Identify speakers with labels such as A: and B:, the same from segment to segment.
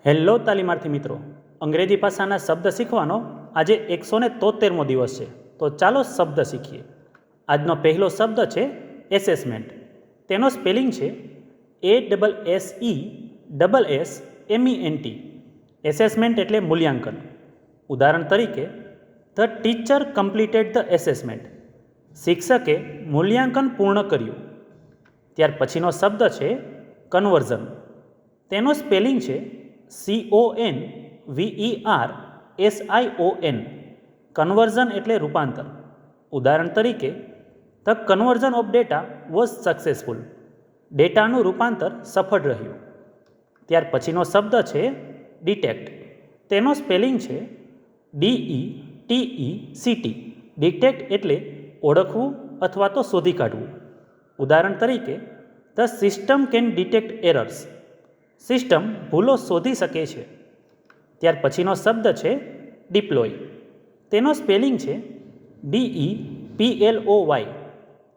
A: Hello તાલીમાર્થી મિત્રો, અંગ્રેજી ભાષાના શબ્દ શીખવાનો આજે 173મો દિવસ છે. તો ચાલો શબ્દ શીખીએ. આજનો પહેલો શબ્દ છે એસેસમેન્ટ. તેનો સ્પેલિંગ છે ASSESSMENT. એસેસમેન્ટ એટલે મૂલ્યાંકન. ઉદાહરણ તરીકે, the teacher completed the assessment. શિક્ષકે મૂલ્યાંકન પૂર્ણ કર્યું. ત્યાર પછીનો શબ્દ છે કન્વર્ઝન. તેનો સ્પેલિંગ છે CONVERSION. કન્વર્ઝન એટલે રૂપાંતર. ઉદાહરણ તરીકે, the conversion of data was successful. ડેટાનું રૂપાંતર સફળ રહ્યું. ત્યાર પછીનો શબ્દ છે ડિટેક્ટ. તેનો સ્પેલિંગ છે DETECT. ડિટેક્ટ એટલે ઓળખવું અથવા તો શોધી કાઢવું. ઉદાહરણ તરીકે, the system can detect errors. System ભૂલો શોધી શકે છે. ત્યાર પછીનો શબ્દ છે ડિપ્લોય. તેનો સ્પેલિંગ છે DEPLOY.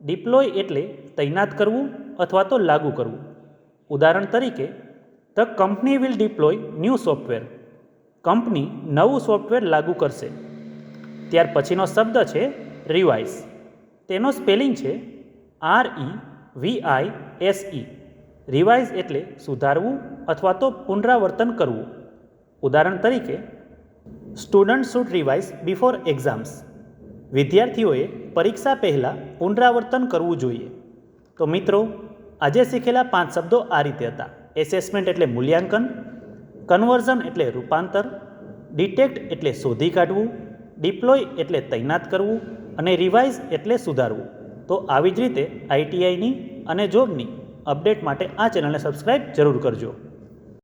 A: ડિપ્લોય એટલે તૈનાત કરવું અથવા તો લાગુ કરવું. ઉદાહરણ તરીકે, the company will deploy new software. Company નવું સોફ્ટવેર લાગુ કરશે. ત્યાર પછીનો શબ્દ છે રિવાઇઝ. તેનો સ્પેલિંગ છે REVISE. રિવાઇઝ એટલે સુધારવું અથવા તો પુનરાવર્તન કરવું. ઉદાહરણ તરીકે, student should revise before exams. વિદ્યાર્થીઓએ પરીક્ષા પહેલાં પુનરાવર્તન કરવું જોઈએ. તો મિત્રો, આજે શીખેલા 5 શબ્દો આ રીતે હતા. એસેસમેન્ટ એટલે મૂલ્યાંકન, કન્વર્ઝન એટલે રૂપાંતર, ડિટેક્ટ એટલે શોધી કાઢવું, ડિપ્લોય એટલે તૈનાત કરવું અને રિવાઇઝ એટલે સુધારવું. તો આવી જ રીતે ITIની અને જોબની અપડેટ માટે આ ચેનલને સબસ્ક્રાઈબ જરૂર કરજો.